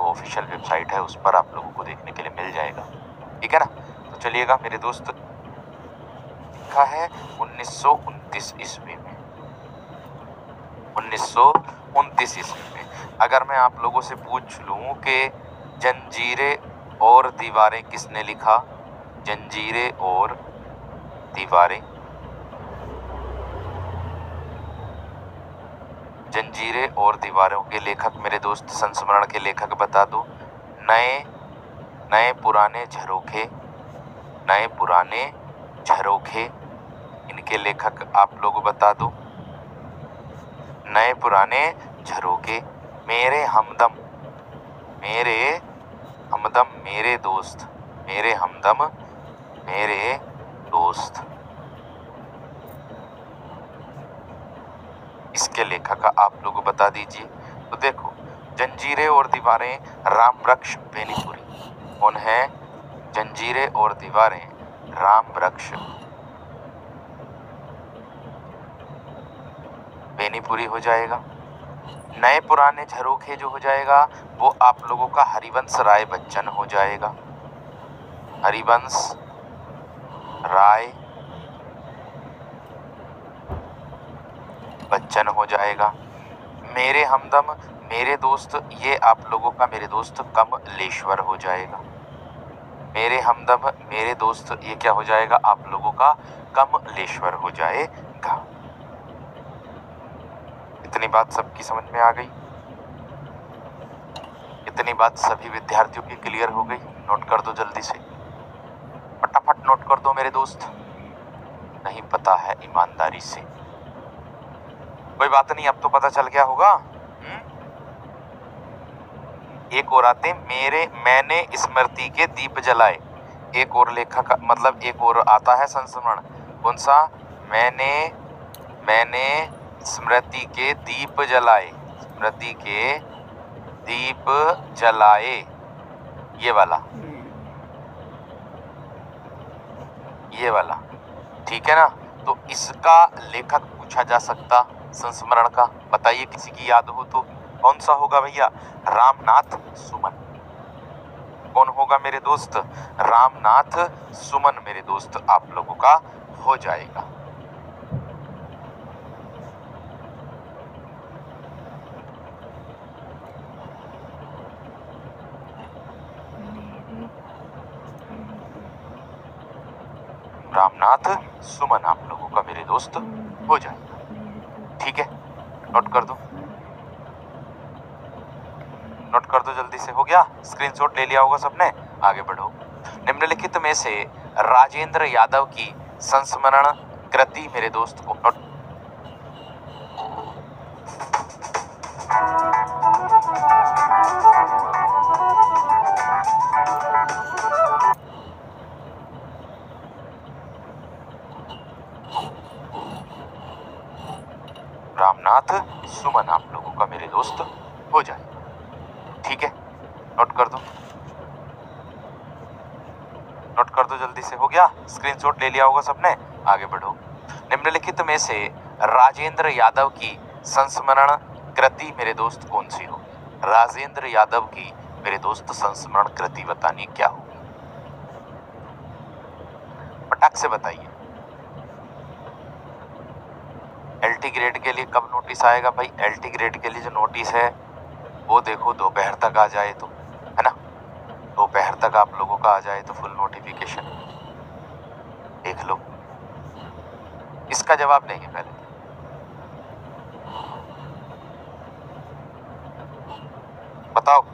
Official website है उस पर आप लोगों को देखने के लिए मिल जाएगा, ठीक है ना। तो चलिएगा मेरे दोस्त, लिखा है 1929 ईस्वी में, 1929 ईस्वी में। अगर मैं आप लोगों से पूछ लूं कि जंजीरें और दीवारें किसने लिखा, जंजीरें और दीवारें, जंजीरें और दीवारों के लेखक मेरे दोस्त, संस्मरण के लेखक बता दो। नए पुराने झरोखे, नए पुराने झरोखे, इनके लेखक आप लोग बता दो। नए पुराने झरोखे, मेरे हमदम, मेरे हमदम, मेरे दोस्त, मेरे हमदम, मेरे दोस्त, इसके लेखक आप लोग बता दीजिए। तो देखो, जंजीरें और दीवारें रामवृक्ष बेनीपुरी। कौन है? जंजीरें और दीवारें रामवृक्ष बेनीपुरी हो जाएगा। नए पुराने झरोखे जो हो जाएगा वो आप लोगों का हरिवंश राय बच्चन हो जाएगा, हरिवंश राय बच्चन हो जाएगा। मेरे हमदम, मेरे दोस्त, ये आप लोगों का मेरे दोस्त कमलेश्वर हो जाएगा। मेरे हमदम, मेरे दोस्त, ये क्या हो जाएगा आप लोगों का कमलेश्वर हो जाएगा। इतनी बात सबकी समझ में आ गई? इतनी बात सभी विद्यार्थियों की क्लियर हो गई? नोट कर दो जल्दी से, फटाफट नोट कर दो मेरे दोस्त। नहीं पता है ईमानदारी से, कोई बात नहीं, अब तो पता चल गया होगा। एक और आते, मैंने स्मृति के दीप जलाए। एक और लेखक, मतलब एक और आता है संस्मरण, कौन सा? मैंने स्मृति के दीप जलाए, स्मृति के दीप जलाए, ये वाला, ये वाला, ठीक है ना। तो इसका लेखक पूछा जा सकता संस्मरण का, बताइए किसी की याद हो तो कौन सा होगा भैया? रामनाथ सुमन। कौन होगा मेरे दोस्त? रामनाथ सुमन मेरे दोस्त आप लोगों का हो जाएगा। रामनाथ सुमन आप लोगों का मेरे दोस्त हो जाएगा, ठीक है। नोट कर दो, नोट कर दो जल्दी से। हो गया? स्क्रीनशॉट ले लिया होगा सबने? आगे बढ़ो। निम्नलिखित में से राजेंद्र यादव की संस्मरण कृति मेरे दोस्त को नोट। रामनाथ सुमन आप लोगों का मेरे दोस्त हो जाए, ठीक है। नोट कर दो, नोट कर दो जल्दी से। हो गया? स्क्रीनशॉट ले लिया होगा सबने? आगे बढ़ो। निम्नलिखित में से राजेंद्र यादव की संस्मरण कृति मेरे दोस्त कौन सी होगी? राजेंद्र यादव की मेरे दोस्त संस्मरण कृति बतानी क्या होगी? फटाक से बताइए। एलटी ग्रेड के लिए कब नोटिस आएगा भाई? एलटी ग्रेड के लिए जो नोटिस है वो देखो दोपहर तक आ जाए तो, है ना, दोपहर तक आप लोगों का आ जाए तो फुल नोटिफिकेशन देख लो। इसका जवाब देंगे पहले। बताओ।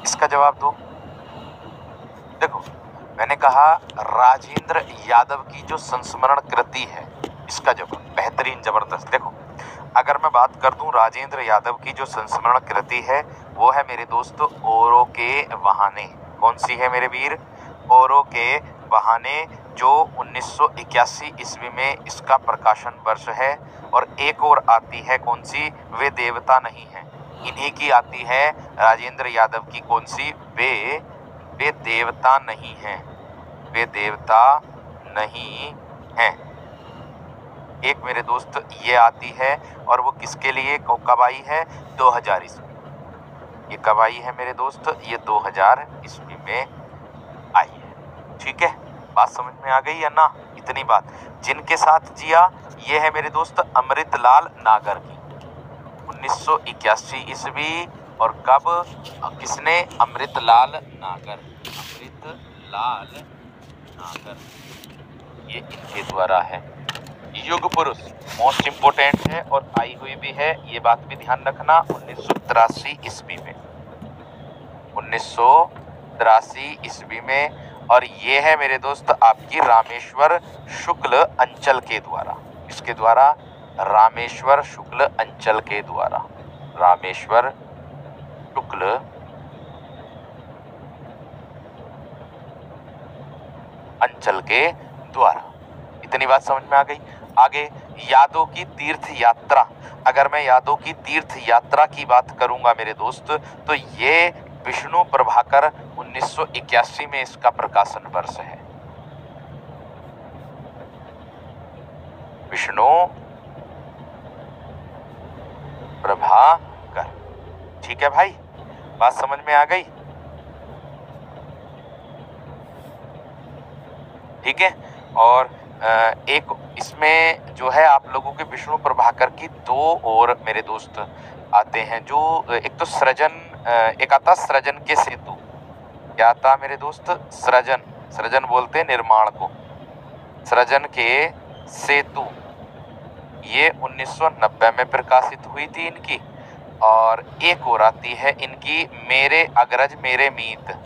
इसका जवाब दो। देखो, मैंने कहा राजेंद्र यादव की जो संस्मरण कृति है, इसका जवाब बेहतरीन, जबरदस्त। देखो, अगर मैं बात कर दूं राजेंद्र यादव की जो संस्मरण कृति है वो है मेरे दोस्त औरों के बहाने। कौन सी है मेरे वीर? औरों के बहाने, जो 1981 ईस्वी में इसका प्रकाशन वर्ष है। और एक और आती है, कौन सी? वे देवता नहीं है। इन्हीं की आती है राजेंद्र यादव की कौन सी, वे देवता नहीं हैं, वे देवता नहीं हैं। एक मेरे दोस्त ये आती है और वो किसके लिए कब आई है, 2000 ईस्वी। ये कब आई है मेरे दोस्त, ये 2000 ईस्वी में आई है। ठीक है, बात समझ में आ गई या ना। इतनी बात। जिनके साथ जिया ये है मेरे दोस्त अमृतलाल नागर की, 1981 ईस्वी। और कब, किसने, अमृतलाल नागर, अमृतलाल नागर, ये इनके द्वारा है। युग पुरुष मोस्ट इम्पोर्टेंट है और आई हुई भी है, ये बात भी ध्यान रखना, 1983 ईस्वी में, 1983 ईस्वी में। और ये है मेरे दोस्त आपकी रामेश्वर शुक्ल अंचल के द्वारा, इसके द्वारा, रामेश्वर शुक्ल अंचल के द्वारा, रामेश्वर शुक्ल अंचल के द्वारा। इतनी बात समझ में आ गई। आगे यादों की तीर्थ यात्रा। अगर मैं यादों की तीर्थ यात्रा की बात करूंगा मेरे दोस्त, तो ये विष्णु प्रभाकर 1981 में इसका प्रकाशन वर्ष है। विष्णु प्रभाकर। ठीक है भाई, बात समझ में आ गई। ठीक है, और एक इसमें जो है आप लोगों के विष्णु प्रभाकर की दो और मेरे दोस्त आते हैं, जो एक तो सृजन, एक आता सृजन के सेतु। क्या आता मेरे दोस्त, सृजन, सृजन बोलते हैं निर्माण को, सृजन के सेतु, ये 1990 में प्रकाशित हुई थी इनकी। और एक और आती है इनकी मेरे अग्रज मेरे मीत,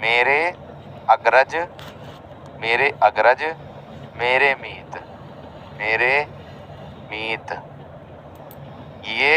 मेरे अग्रज मेरे अग्रज मेरे मीत, मेरे मीत, ये